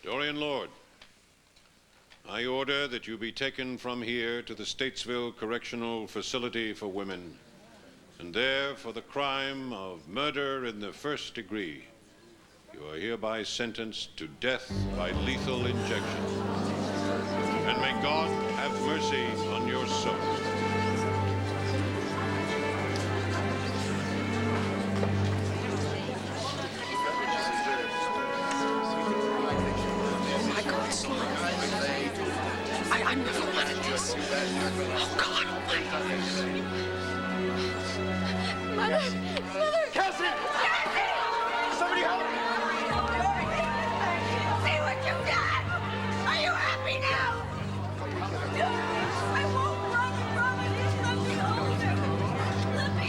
Dorian Lord, I order that you be taken from here to the Statesville Correctional Facility for Women, and there for the crime of murder in the first degree. You are hereby sentenced to death by lethal injection. And may God have mercy on your soul. I never wanted this. Oh, God almighty. Mother! Cassie! Somebody help me! See what you've done! Are you happy now? I won't run from it. It's something older. Let me.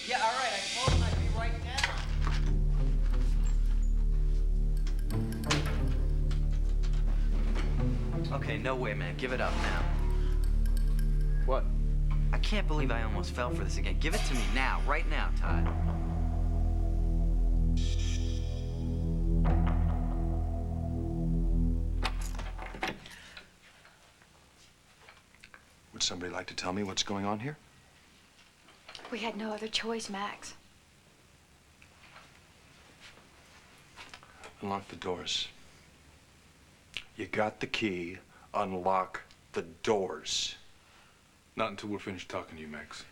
Yeah, all right, I told him I'd be right down. Okay, no way, man. Give it up now. What? I can't believe I almost fell for this again. Give it to me now, right now, Todd. Would somebody like to tell me what's going on here? We had no other choice, Max. Unlock the doors. You got the key. Unlock the doors. Not until we're finished talking to you, Max.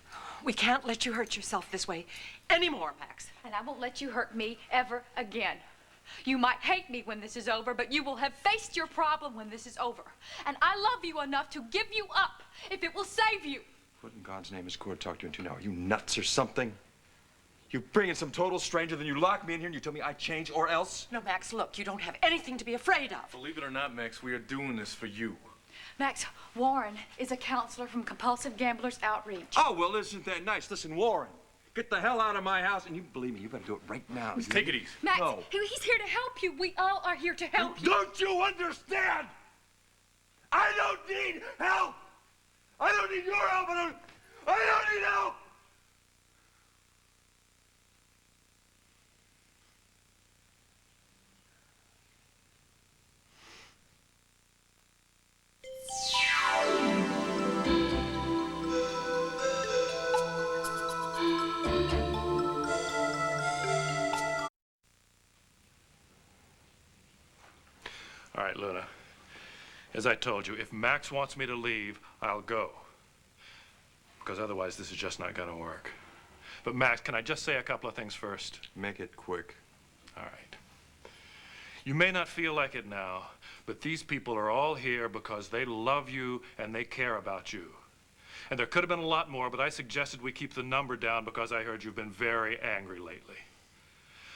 We can't let you hurt yourself this way anymore, Max. And I won't let you hurt me ever again. You might hate me when this is over, but you will have faced your problem when this is over. And I love you enough to give you up if it will save you. What in God's name is Cord talk to you into now? Are you nuts or something? You bring in some total stranger, then you lock me in here and you tell me I change or else? No, Max, look, you don't have anything to be afraid of. Believe it or not, Max, we are doing this for you. Max, Warren is a counselor from Compulsive Gamblers Outreach. Oh, well, isn't that nice? Listen, Warren, get the hell out of my house. And you believe me, you better do it right now. Take it easy. Max, No. he's here to help you. We all are here to help you. Don't you understand? I don't need help. I don't need your help. I don't need help. All right, Luna. As I told you, if Max wants me to leave, I'll go. Because otherwise, this is just not going to work. But Max, can I just say a couple of things first? Make it quick. All right. You may not feel like it now, but these people are all here because they love you and they care about you. And there could have been a lot more, but I suggested we keep the number down because I heard you've been very angry lately.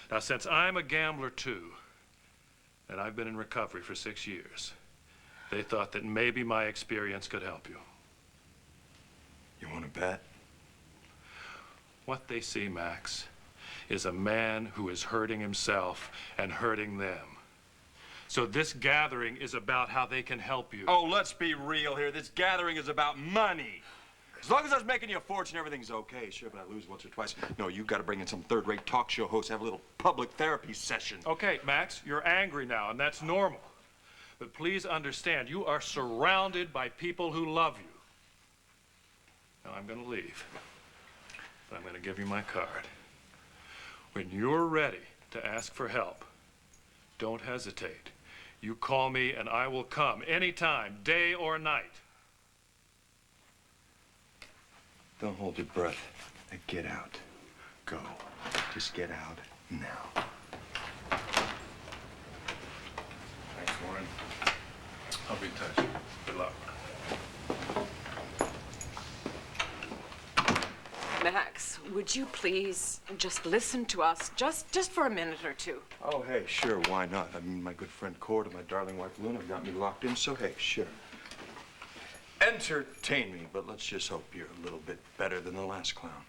Now, since I'm a gambler too, and I've been in recovery for 6 years, they thought that maybe my experience could help you. You want to bet? What they see, Max, is a man who is hurting himself and hurting them. So this gathering is about how they can help you. Oh, let's be real here. This gathering is about money. As long as I was making you a fortune, everything's okay. Sure, but I lose once or twice. No, you've got to bring in some third-rate talk show host, have a little public therapy session. Okay, Max, you're angry now, and that's normal. But please understand, you are surrounded by people who love you. Now, I'm going to leave, but I'm going to give you my card. When you're ready to ask for help, don't hesitate. You call me, and I will come anytime, day or night. Don't hold your breath. Now get out. Go. Just get out now. Thanks, Warren. I'll be in touch. Good luck. Max, would you please just listen to us just for a minute or two? Oh, hey, sure, why not? I mean, my good friend Cord and my darling wife Luna have got me locked in, so hey, sure. Entertain me, but let's just hope you're a little bit better than the last clown.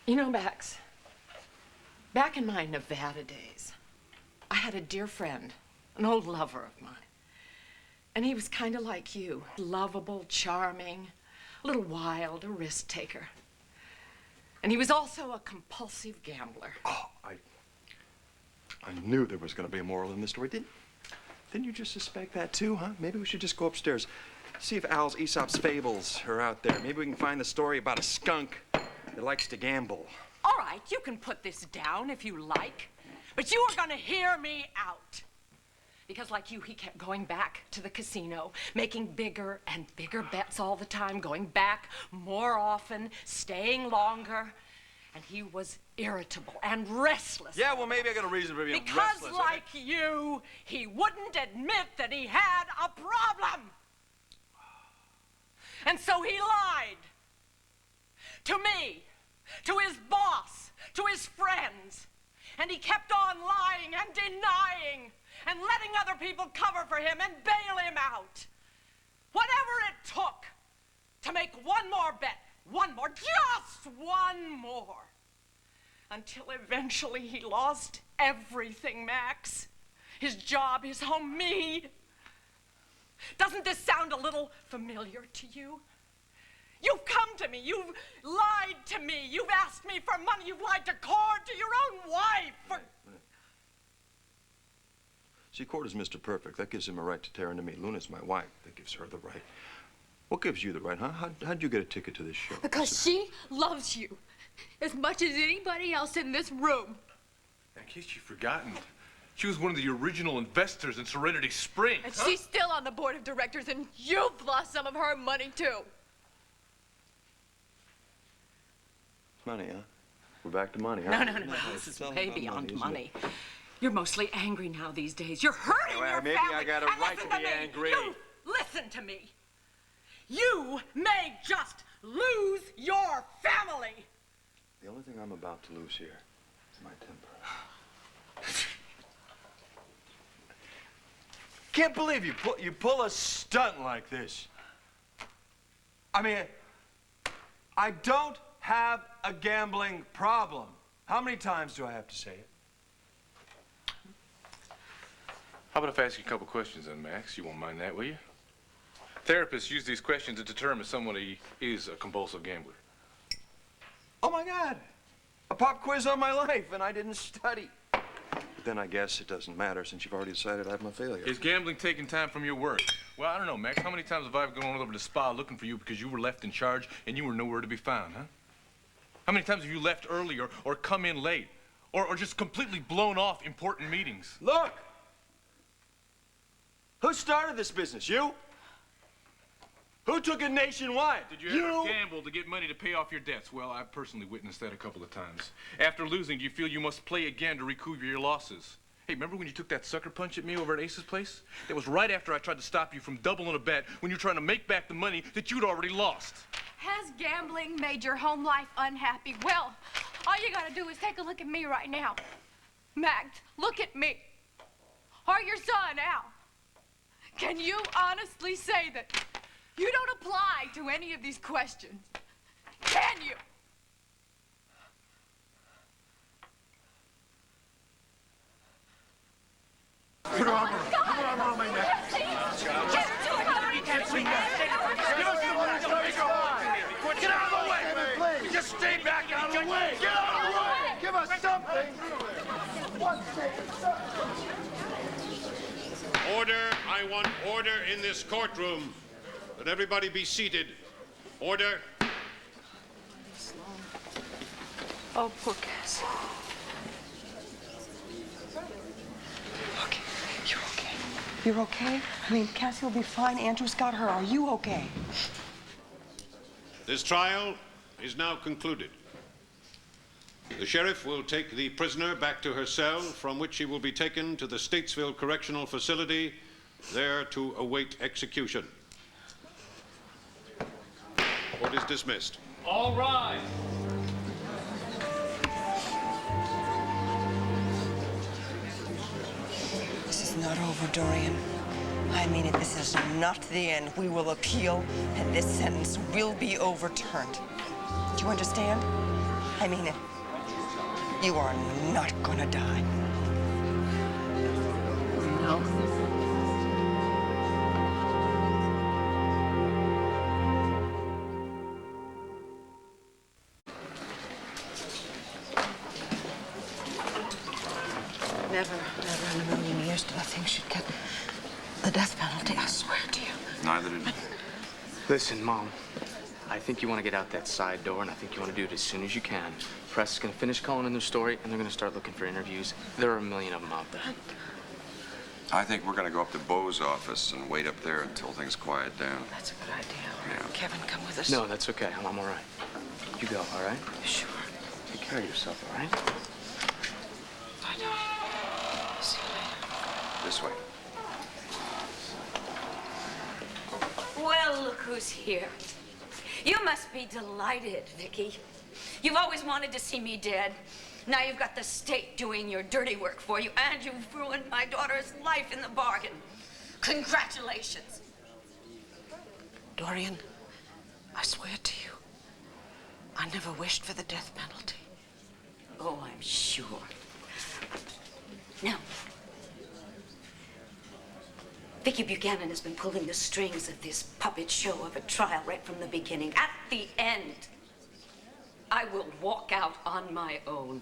You know, Max, back in my Nevada days, I had a dear friend, an old lover of mine. And he was kind of like you, lovable, charming, a little wild, a risk taker. And he was also a compulsive gambler. Oh, I knew there was going to be a moral in this story. Didn't you just suspect that too, huh? Maybe we should just go upstairs, see if Al's Aesop's fables are out there. Maybe we can find the story about a skunk that likes to gamble. All right, you can put this down if you like, but you are gonna hear me out. Because like you, he kept going back to the casino, making bigger and bigger bets all the time, going back more often, staying longer, and he was irritable and restless. Yeah, well, maybe I got a reason for being because restless. Like you, he wouldn't admit that he had a problem. And so he lied. To me, to his boss, to his friends. And he kept on lying and denying and letting other people cover for him and bail him out. Whatever it took to make one more bet, one more, just one more. Until eventually he lost everything, Max. His job, his home, me. Doesn't this sound a little familiar to you? You've come to me, you've lied to me, you've asked me for money, you've lied to Cord, to your own wife. See, Cord is Mr. Perfect. That gives him a right to tear into me. Luna's my wife. That gives her the right. What gives you the right, huh? How'd you get a ticket to this show? Because she loves you as much as anybody else in this room. In case you've forgotten, she was one of the original investors in Serenity Springs. And she's still on the board of directors, and you've lost some of her money, too. Money, huh? We're back to money, huh? No. This is way beyond money. You're mostly angry now these days. You're hurting your maybe family. I got a And right listen to be me. angry. You listen to me. You may just lose your family. The only thing I'm about to lose here is my temper. Can't believe you pull a stunt like this. I mean, I don't have a gambling problem. How many times do I have to say it? How about if I ask you a couple questions then, Max? You won't mind that, will you? Therapists use these questions to determine if somebody is a compulsive gambler. Oh my God! A pop quiz on my life, and I didn't study. But then I guess it doesn't matter since you've already decided I'm a failure. Is gambling taking time from your work? Well, I don't know, Max. How many times have I gone over to the spa looking for you because you were left in charge and you were nowhere to be found, huh? How many times have you left early or come in late? Or just completely blown off important meetings? Look! Who started this business? You? Who took it nationwide? Did you ever gamble to get money to pay off your debts? Well, I've personally witnessed that a couple of times. After losing, do you feel you must play again to recoup your losses? Hey, remember when you took that sucker punch at me over at Ace's place? That was right after I tried to stop you from doubling a bet when you were trying to make back the money that you'd already lost. Has gambling made your home life unhappy? Well, all you gotta do is take a look at me right now. Max, look at me. Or your son, Al. Can you honestly say that you don't apply to any of these questions? Can you? Put armor on my neck. Get out of the way! Just stay back out of the way! Get out of the way! Give us something! One second. Order. I want order in this courtroom. Let everybody be seated. Order. Oh, poor Cass. Okay, you're okay. You're okay? I mean, Cassie will be fine. Andrew's got her. Are you okay? This trial is now concluded. The sheriff will take the prisoner back to her cell, from which she will be taken to the Statesville Correctional Facility, there to await execution. Court is dismissed. All rise. This is not over, Dorian. I mean it. This is not the end. We will appeal, and this sentence will be overturned. Do you understand? I mean it. You are not gonna die. No. Never in a million years did I think she'd get the death penalty, I swear to you. Neither did I. Listen, Mom, I think you want to get out that side door, and I think you want to do it as soon as you can. Press is going to finish calling in their story, and they're going to start looking for interviews. There are a million of them out there. I think we're going to go up to Bo's office and wait up there until things quiet down. That's a good idea. Yeah. Kevin, come with us. No, that's okay. I'm all right. You go, all right? Sure. Take care of yourself, all right? I know. See you later. This way. Well, look who's here. You must be delighted, Vicky. You've always wanted to see me dead. Now you've got the state doing your dirty work for you, and you've ruined my daughter's life in the bargain. Congratulations. Dorian, I swear to you, I never wished for the death penalty. Oh, I'm sure. Now, Vicky Buchanan has been pulling the strings of this puppet show of a trial right from the beginning. At the end, I will walk out on my own.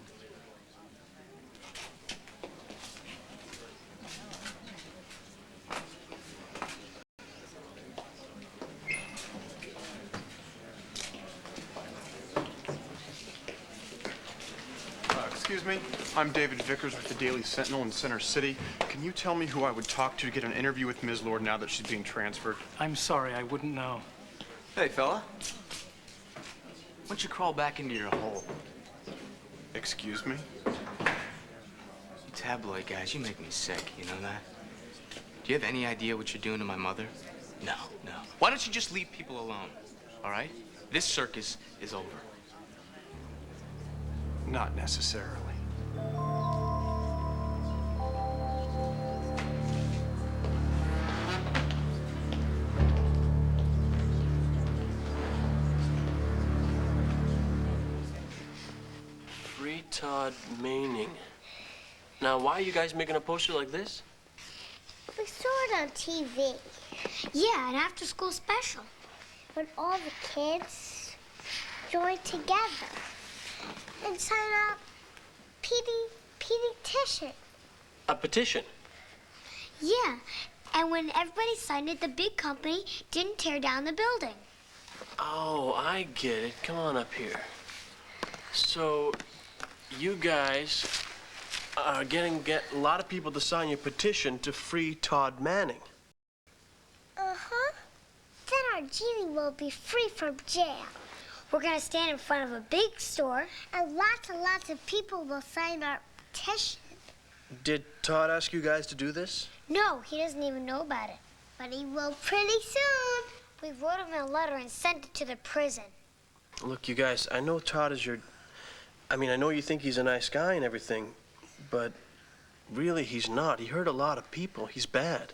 Excuse me, I'm David Vickers with the Daily Sentinel in Center City. Can you tell me who I would talk to get an interview with Ms. Lord now that she's being transferred? I'm sorry, I wouldn't know. Hey, fella. Why don't you crawl back into your hole? Excuse me? You tabloid guys, you make me sick, you know that? Do you have any idea what you're doing to my mother? No, no. Why don't you just leave people alone, all right? This circus is over. Not necessarily. Free Todd Manning. Now, why are you guys making a poster like this? We saw it on TV. Yeah, an after-school special. When all the kids join together and sign up petition. A petition? Yeah, and when everybody signed it, the big company didn't tear down the building. Oh, I get it. Come on up here. So, you guys are get a lot of people to sign your petition to free Todd Manning. Uh-huh. Then our Jeannie will be free from jail. We're gonna stand in front of a big store, and lots of people will sign our petition. Did Todd ask you guys to do this? No, he doesn't even know about it. But he will pretty soon. We wrote him a letter and sent it to the prison. Look, you guys, I know Todd is I know you think he's a nice guy and everything, but really he's not. He hurt a lot of people. He's bad.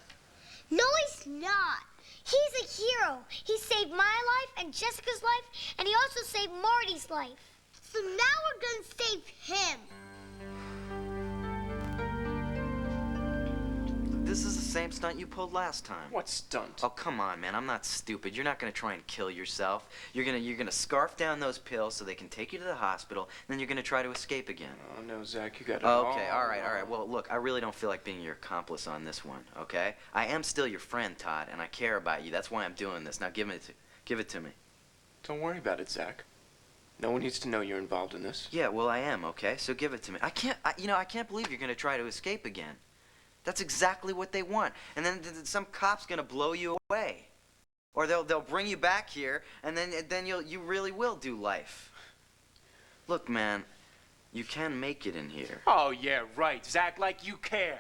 No, he's not. He's a hero. He saved my life and Jessica's life, and he also saved Marty's life. So now we're gonna save him. This is the same stunt you pulled last time. What stunt? Oh, come on, man. I'm not stupid. You're not gonna try and kill yourself. You're gonna scarf down those pills so they can take you to the hospital, and then you're gonna try to escape again. Oh, no, Zach, you got it Okay, all right. Well, look, I really don't feel like being your accomplice on this one, okay? I am still your friend, Todd, and I care about you. That's why I'm doing this. Now give it to me. Don't worry about it, Zach. No one needs to know you're involved in this. Yeah, well, I am, okay? So give it to me. I can't believe you're gonna try to escape again. That's exactly what they want. And then some cop's gonna blow you away. Or they'll bring you back here, and then you really will do life. Look, man, you can make it in here. Oh, yeah, right. Zach, like you care.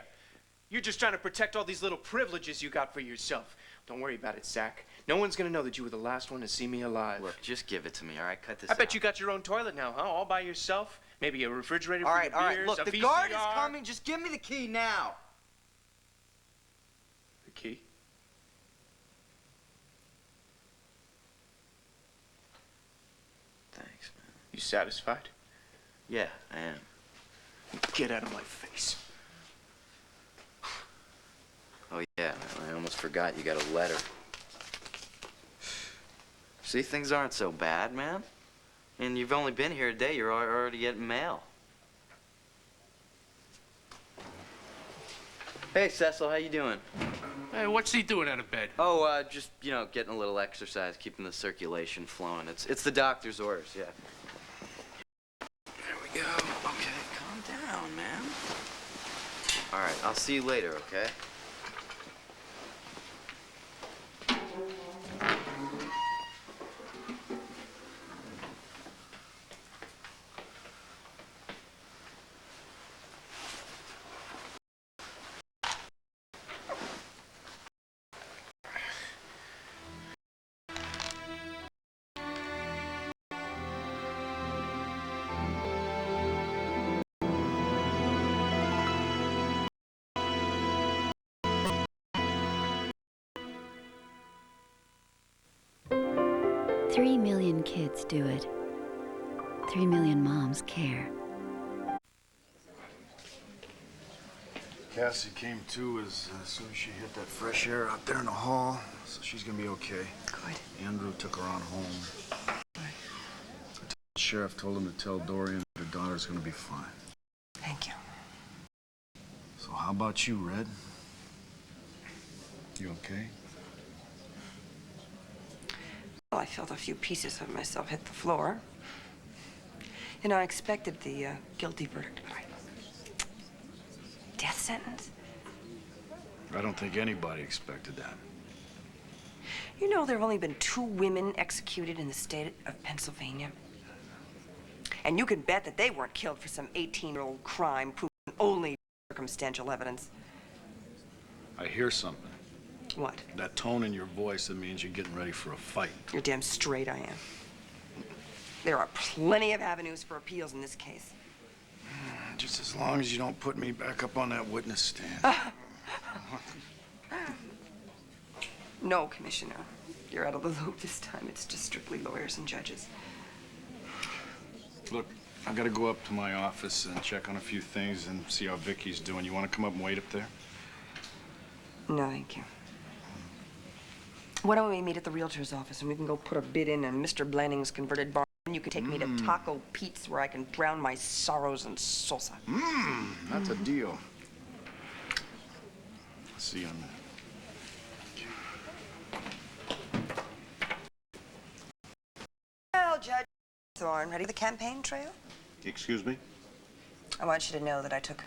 You're just trying to protect all these little privileges you got for yourself. Don't worry about it, Zach. No one's gonna know that you were the last one to see me alive. Look, just give it to me, all right? Cut this I bet out. you got your own toilet now, huh? All by yourself? Maybe a refrigerator All for right, your beers, look, a the VCR. guard is coming. Just give me the key now. The key? Thanks, man. You satisfied? Yeah, I am. Get out of my face. Oh, yeah, I almost forgot you got a letter. See, things aren't so bad, man. And you've only been here a day, you're already getting mail. Hey, Cecil, how you doing? Hey, what's he doing out of bed? Oh, just, you know, getting a little exercise, keeping the circulation flowing. It's the doctor's orders, yeah. There we go. Okay, calm down, man. All right, I'll see you later, okay? 3 million kids do it. 3 million moms care. Cassie came to as soon as she hit that fresh air out there in the hall, so she's gonna be okay. Good. Andrew took her on home. The sheriff told him to tell Dorian that her daughter's gonna be fine. Thank you. So how about you, Red? You okay? Well, I felt a few pieces of myself hit the floor. You know, I expected the guilty verdict, but death sentence? I don't think anybody expected that. You know, there have only been 2 women executed in the state of Pennsylvania. And you can bet that they weren't killed for some 18-year-old crime proven only by circumstantial evidence. I hear something. What? That tone in your voice, that means you're getting ready for a fight. You're damn straight I am. There are plenty of avenues for appeals in this case. Just as long as you don't put me back up on that witness stand. No, Commissioner. You're out of the loop this time. It's just strictly lawyers and judges. Look, I gotta go up to my office and check on a few things and see how Vicky's doing. You wanna come up and wait up there? No, thank you. Why don't we meet at the realtor's office and we can go put a bid in on Mr. Blanning's converted barn, and you can take me to Taco Pete's where I can drown my sorrows in salsa. That's a deal. See you in a minute. Well, Judge Thorne, ready for the campaign trail? Excuse me? I want you to know that I took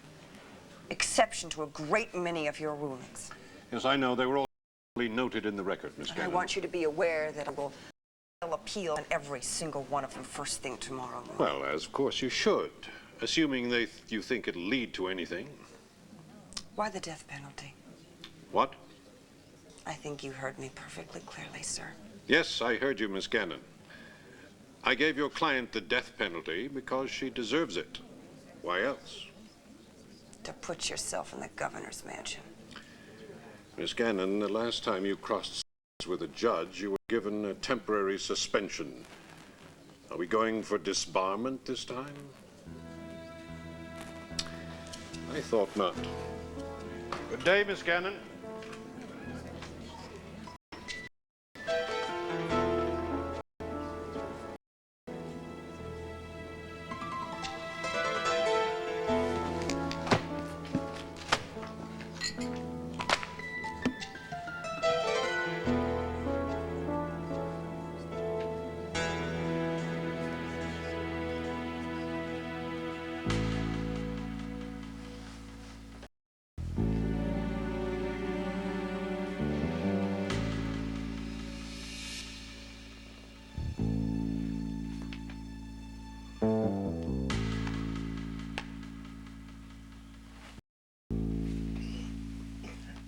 exception to a great many of your rulings. Yes, I know. They were all noted in the record, Miss And I Gannon. want you to be aware that I will appeal on every single one of them first thing tomorrow morning. Well, as of course you should, assuming you think it'll lead to anything. Why the death penalty? What? I think you heard me perfectly clearly, sir. Yes, I heard you, Miss Gannon. I gave your client the death penalty because she deserves it. Why else? To put yourself in the governor's mansion. Miss Gannon, the last time you crossed with a judge, you were given a temporary suspension. Are we going for disbarment this time? I thought not. Good day, Miss Gannon.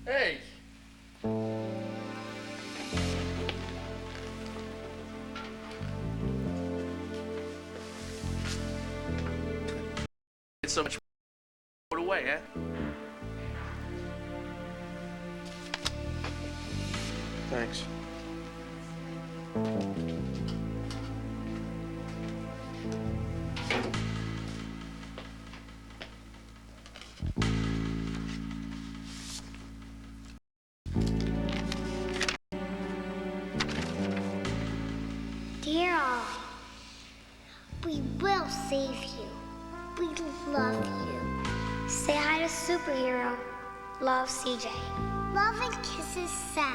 Hey! It's so much put away, huh? Thanks. will save you. We love you. Say hi to Superhero. Love, CJ. Love and kisses, Sarah.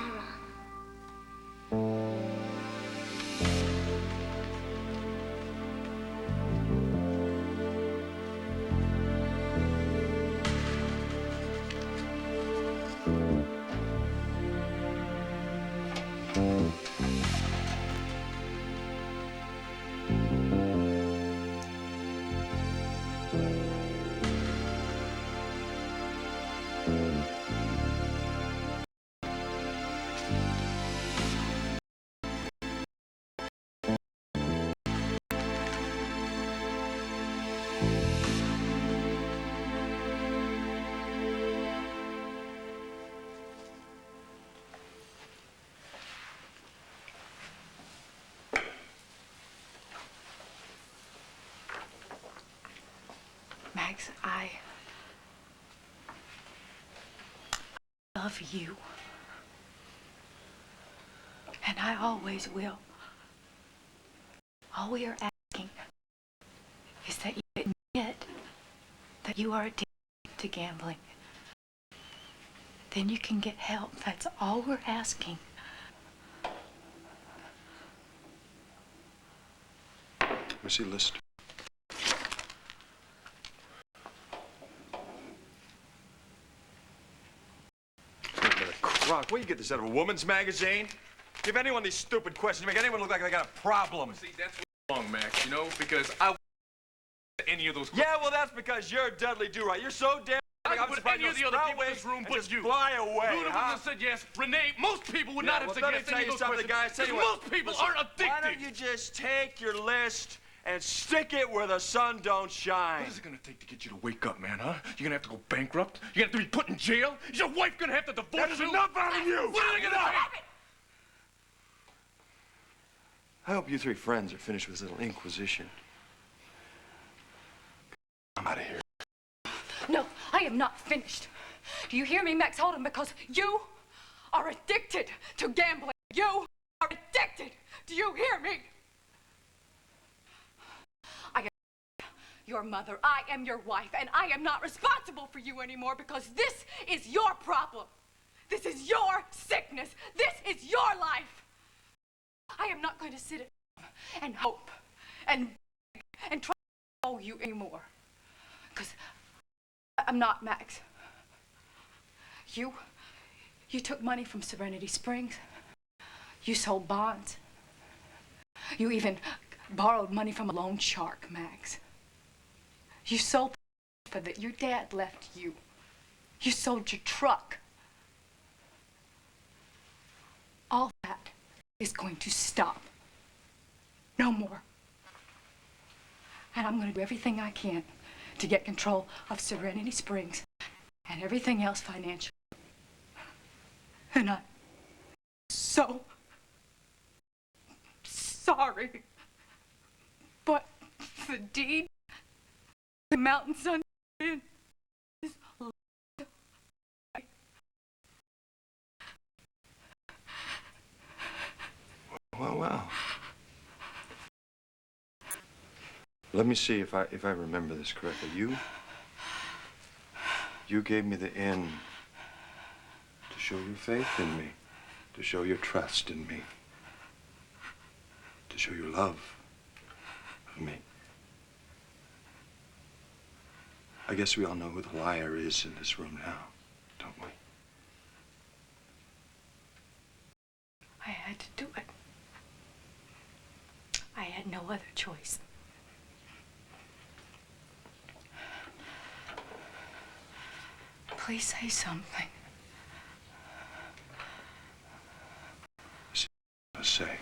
Max, I love you. And I always will. All we are asking is that you admit that you are addicted to gambling. Then you can get help. That's all we're asking. Let me see the list. Croc, where you get this out of a woman's magazine? Give anyone these stupid questions. You make anyone look like they got a problem. See, that's wrong, Max, you know, because I wouldn't any of those. Yeah, well, that's because you're Dudley Do-Right. You're so damn. I would any of the other people in this room but you. Fly away, Luda would have said yes. Renee, most people would not have said yes to any of those questions. Guys, tell you what, most people listen, aren't addicted. Why don't you just take your list and stick it where the sun don't shine? What is it gonna take to get you to wake up, man, huh? You're gonna have to go bankrupt? You're gonna have to be put in jail? Is your wife gonna have to divorce That's you? enough out of you! What are they gonna do? I hope you three friends are finished with this little inquisition. I'm out of here. No, I am not finished. Do you hear me, Max Holden? Because you are addicted to gambling. You are addicted. Do you hear me? I am your mother. I am your wife. And I am not responsible for you anymore because this is your problem. This is your sickness. This is your life. I am not going to sit at home and hope and beg and try to control you anymore. Because I'm not, Max. You took money from Serenity Springs. You sold bonds. You even borrowed money from a loan shark, Max. You sold for that your dad left you. You sold your truck. All that is going to stop. No more. And I'm going to do everything I can to get control of Serenity Springs and everything else financially. And I'm so sorry. But the deed the Mountain Sun did is Well. Let me see if I remember this correctly. You gave me the inn to show your faith in me, to show your trust in me, to show your love of me. I guess we all know who the liar is in this room now, don't we? I had to do it. I had no other choice. Please say something. Say.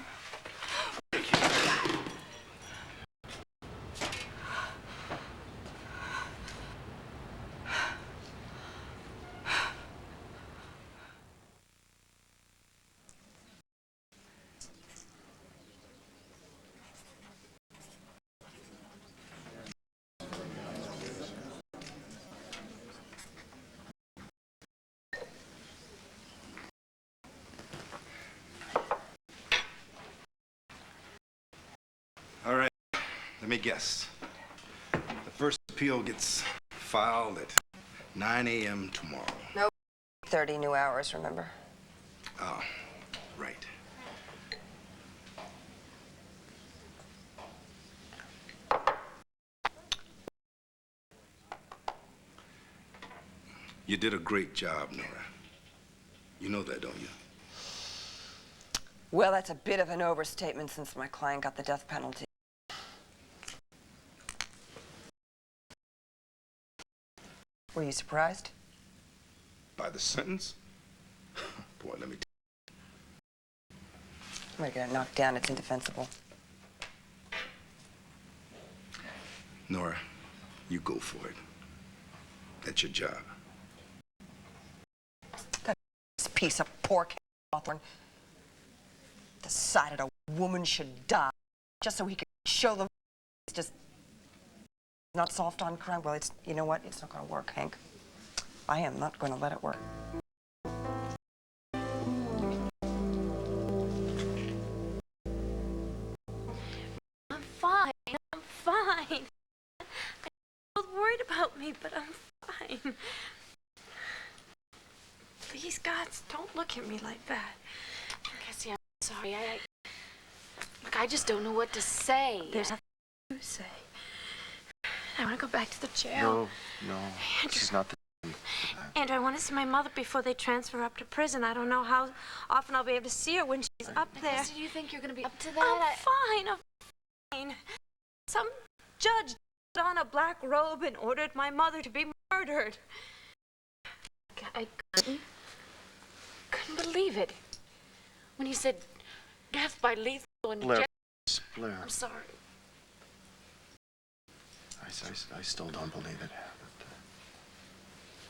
Let me guess. The first appeal gets filed at 9 a.m. tomorrow. Nope. 30 new hours, remember? Oh, right. You did a great job, Nora. You know that, don't you? Well, that's a bit of an overstatement since my client got the death penalty. Were you surprised? By the sentence? Boy, let me I'm gonna get it knocked down. It's indefensible. Nora, you go for it. That's your job. That piece of pork Hawthorne decided a woman should die just so he could show them it's just not soft on crime. Well, it's, you know what? It's not gonna work, Hank. I am not gonna let it work. I'm fine. I'm fine. I'm worried about me, but I'm fine. Please, God, don't look at me like that. Cassie, I'm sorry. Look, I just don't know what to say. There's nothing to say. I want to go back to the jail. No, this is not the time. Andrew, I want to see my mother before they transfer her up to prison. I don't know how often I'll be able to see her when she's up there. Do you think you're going to be up to that? I'm fine. Some judge put on a black robe and ordered my mother to be murdered. I couldn't believe it. When he said death by lethal injection. Blair. I'm sorry. I still don't believe it.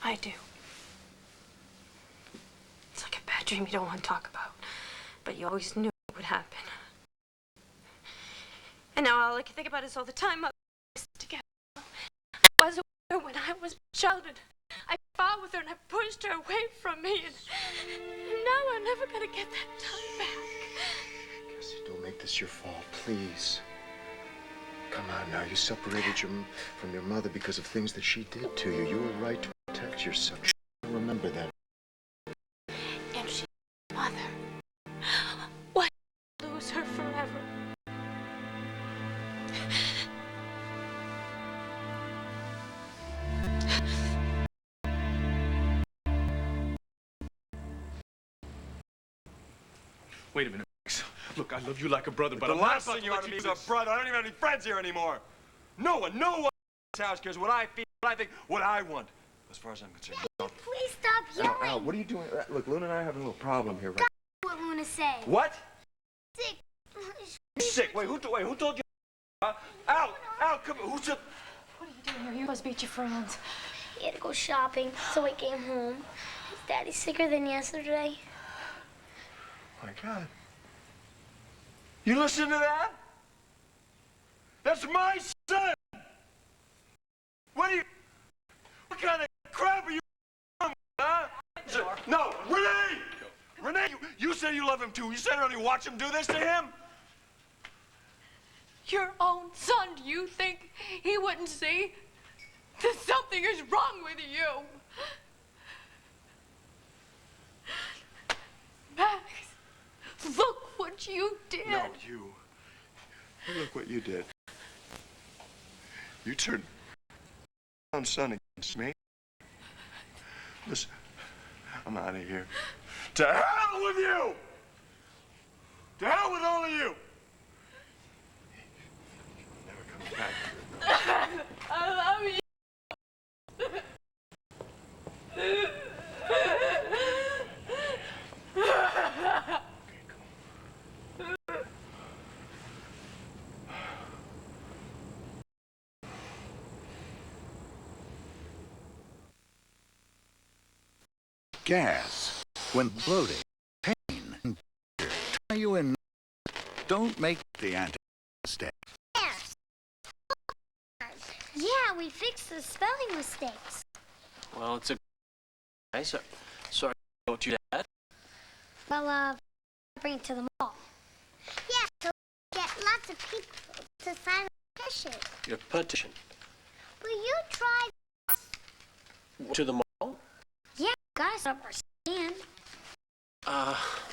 I do. It's like a bad dream you don't want to talk about, but you always knew it would happen. And now all I can think about is all the time I was together. I was with her when I was a child, and I fought with her and I pushed her away from me, and now I'm never gonna get that time back. Cassie, don't make this your fault, please. Come on now, you separated from your mother because of things that she did to you. You were right to protect yourself. Remember that. And she's my mother. Why lose her forever? Wait a minute, Max. Look, I love you like a brother, but the I'm not last about thing to you let ought to you be do is this. a brother. I don't even have any friends here anymore. No one in this house cares what I feel, what I think, what I want. As far as I'm concerned. Please stop yelling. Al, what are you doing? Look, Luna and I are having a little problem here, right? What Luna say? What? Sick. You sick? Wait, who told you? Al, come on. Who's it? What are you doing here? You're supposed to be at your friends. He had to go shopping, so he came home. His daddy's sicker than yesterday. My God. You listen to that? That's my son! What kind of crap are you huh? No, Renee! Renee, you say you love him too. You said only watch him do this to him? Your own son, do you think he wouldn't see that something is wrong with you? Max, look what you did. No, you. Look what you did. You turned your own son against me. Listen, I'm out of here. To hell with you! To hell with all of you! Never coming back. I love you. Gas, when bloating, pain, and fear try you in, don't make the anti-mistake. Yes. Yeah, we fixed the spelling mistakes. Well, it's a... Sorry about you, Dad. Well, bring it to the mall. Yeah, so we get lots of people to sign up. petition. Your petition? Will you drive To the mall? Yeah, gotta stop our stand.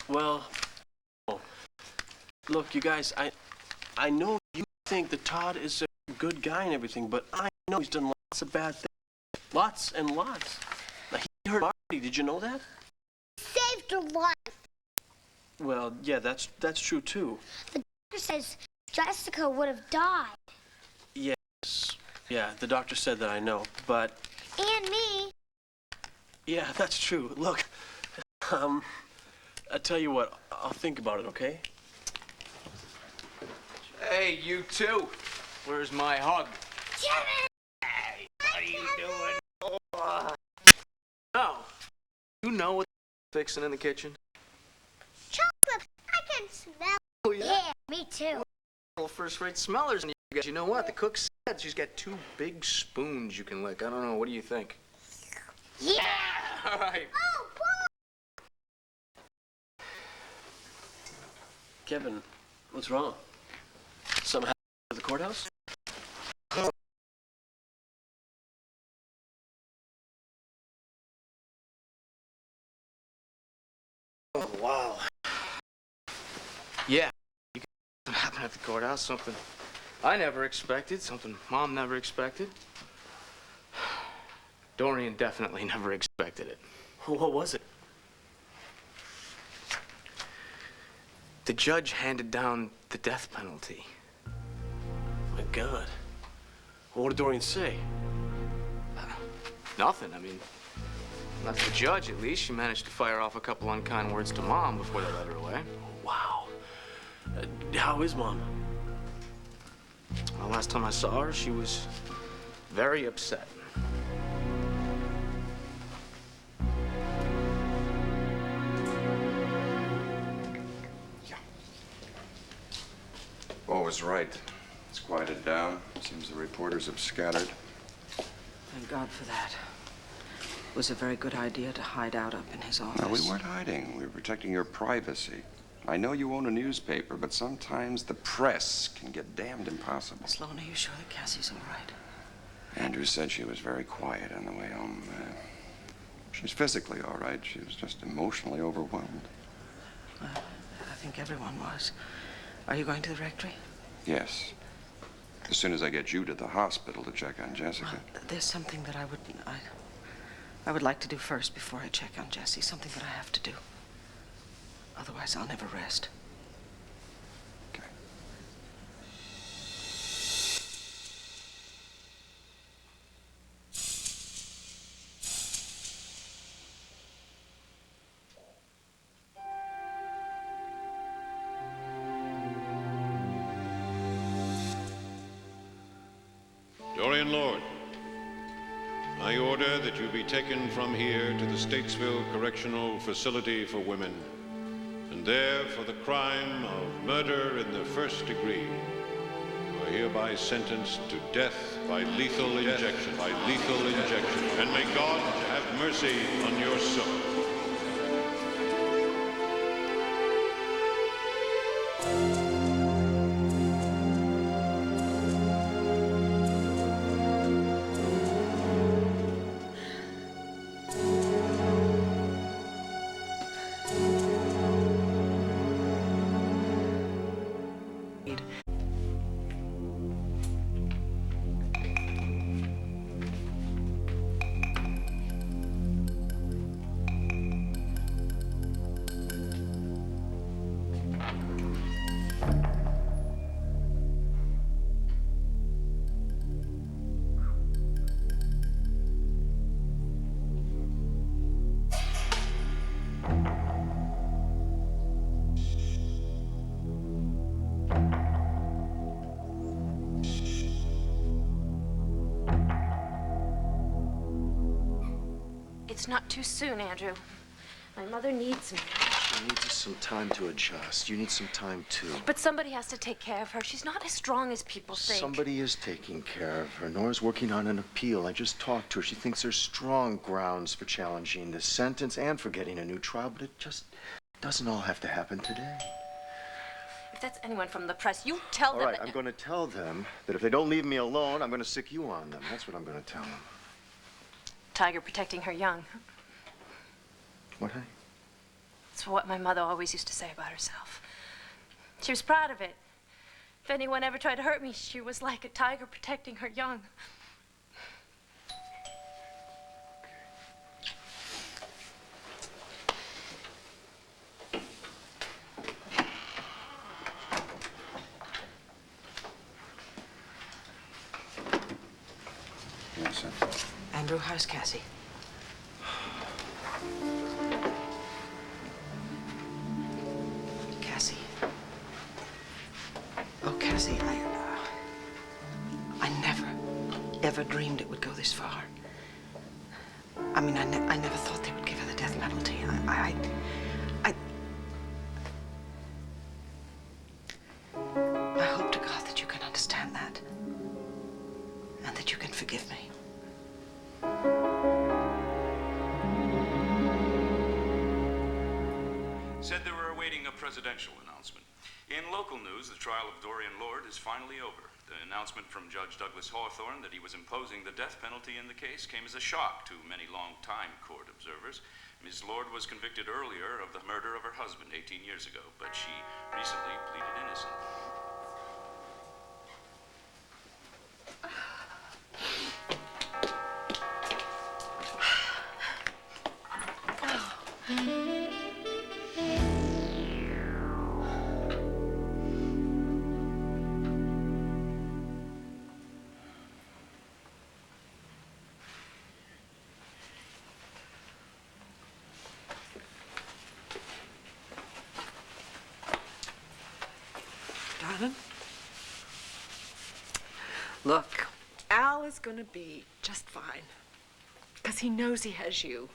Well, look, you guys, I know you think that Todd is a good guy and everything, but I know he's done lots of bad things. Lots and lots. Now, he hurt Marty, did you know that? Saved your life. Well, yeah, that's true, too. The doctor says Jessica would have died. Yes. Yeah, the doctor said that, I know, but... And me. Yeah, that's true. Look, I tell you what, I'll think about it, okay? Hey, you two. Where's my hug? Jimmy! Hey, what are you doing? Oh, you know what's fixing in the kitchen? Chocolate. I can smell. Oh, yeah? Yeah, me too. Well, first-rate smellers, and you guys. You know what? The cook said she's got 2 big spoons you can lick. I don't know. What do you think? Yeah. All right. Oh, boy. Kevin, what's wrong? Something happened at the courthouse? Oh, wow. Yeah. Something happened at the courthouse. Something I never expected. Something Mom never expected. Dorian definitely never expected it. What was it? The judge handed down the death penalty. My God. What did Dorian say? Nothing. I mean, not the judge, at least. She managed to fire off a couple unkind words to Mom before they let her away. Wow. How is Mom? Well, last time I saw her, she was very upset. Bo was right. It's quieted down. Seems the reporters have scattered. Thank God for that. It was a very good idea to hide out up in his office. No, we weren't hiding. We were protecting your privacy. I know you own a newspaper, but sometimes the press can get damned impossible. Sloan, are you sure that Cassie's all right? Andrew said she was very quiet on the way home. She's physically all right. She was just emotionally overwhelmed. I think everyone was. Are you going to the rectory? Yes. As soon as I get you to the hospital to check on Jessica. There's something that I would like to do first before I check on Jessie. Something that I have to do. Otherwise, I'll never rest. Okay. Dorian Lord, I order that you be taken from here to the Statesville Correctional Facility for Women, and there for the crime of murder in the first degree, you are hereby sentenced to death by lethal injection, and may God have mercy on your soul. It's not too soon, Andrew. My mother needs me. She needs some time to adjust. You need some time, too. But somebody has to take care of her. She's not as strong as people think. Somebody is taking care of her. Nora's working on an appeal. I just talked to her. She thinks there's strong grounds for challenging the sentence and for getting a new trial, but it just doesn't all have to happen today. if that's anyone from the press, you tell All them right, that... I'm going to tell them that if they don't leave me alone, I'm going to sick you on them. That's what I'm going to tell them. Tiger protecting her young. What, honey? It's what my mother always used to say about herself. She was proud of it. If anyone ever tried to hurt me, she was like a tiger protecting her young. Yes, sir. Andrew, how's Cassie? Cassie. Oh, Cassie, I never, ever dreamed it would go this far. I mean, I never thought they would give her the death penalty. I hope to God that you can understand that. And that you can forgive me. Said they were awaiting a presidential announcement. In local news, the trial of Dorian Lord is finally over. The announcement from Judge Douglas Hawthorne that he was imposing the death penalty in the case came as a shock to many long-time court observers. Ms. Lord was convicted earlier of the murder of her husband 18 years ago, but she recently pleaded innocent. Darling, look, Al is going to be just fine because he knows he has you.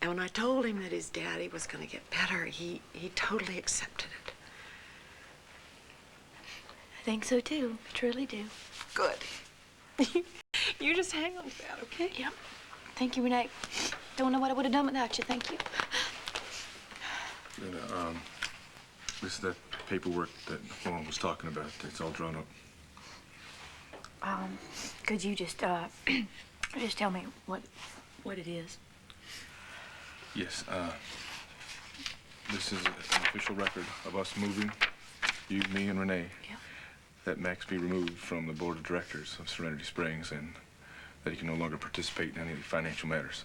And when I told him that his daddy was going to get better, he totally accepted it. I think so, too. I truly do. Good. You just hang on to that, okay? Yep. Thank you, Renee. Don't know what I would have done without you. Thank you. This is that paperwork that Lauren was talking about. It's all drawn up. Could you just just tell me what it is? Yes, this is an official record of us moving, you, me, and Renee. Yeah. That Max be removed from the board of directors of Serenity Springs and that he can no longer participate in any financial matters.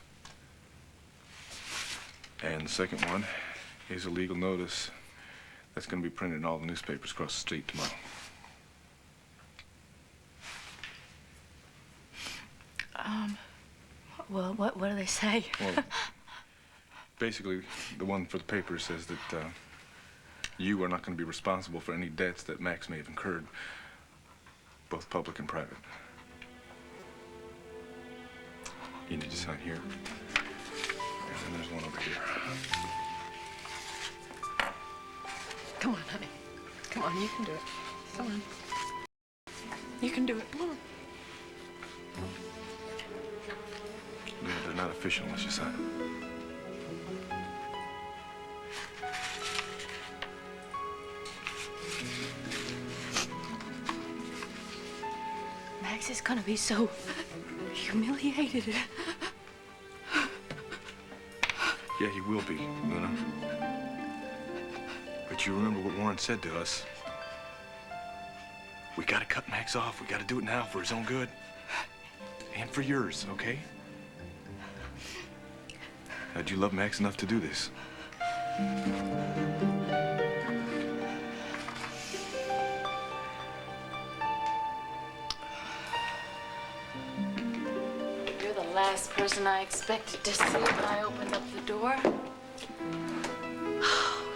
And the second one is a legal notice that's going to be printed in all the newspapers across the state tomorrow. Well, what do they say? Well, basically, the one for the paper says that you are not going to be responsible for any debts that Max may have incurred, both public and private. You need to sign here, and then there's one over here. Come on, honey. Come on, you can do it. Come on. You can do it. Come on. Yeah, they're not official unless you sign them. Max is gonna be so humiliated. Yeah, he will be, Luna. But you remember what Warren said to us. We gotta cut Max off. We gotta do it now for his own good. And for yours, okay? Now, do you love Max enough to do this? You're the last person I expected to see when I opened up the door.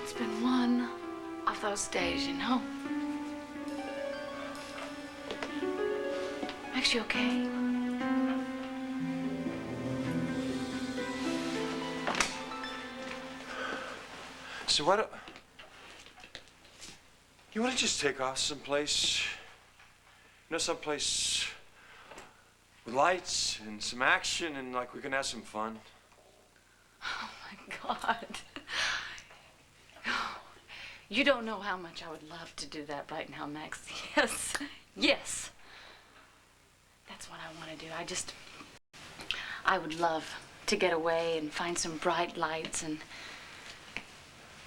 It's been one of those days, you know. Max, you okay? So why don't you want to just take off someplace? You know, someplace with lights and some action, and like we can have some fun. Oh my God. You don't know how much I would love to do that right now, Max. Yes. Yes. That's what I want to do. I would love to get away and find some bright lights and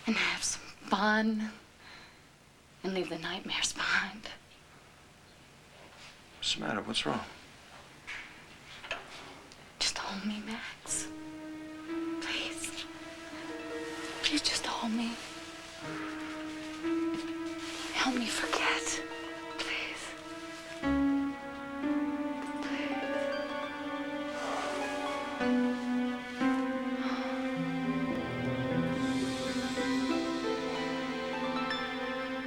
have some fun and leave the nightmares behind. What's the matter? What's wrong? Just hold me, Max. Please. Please just hold me. Help me forget.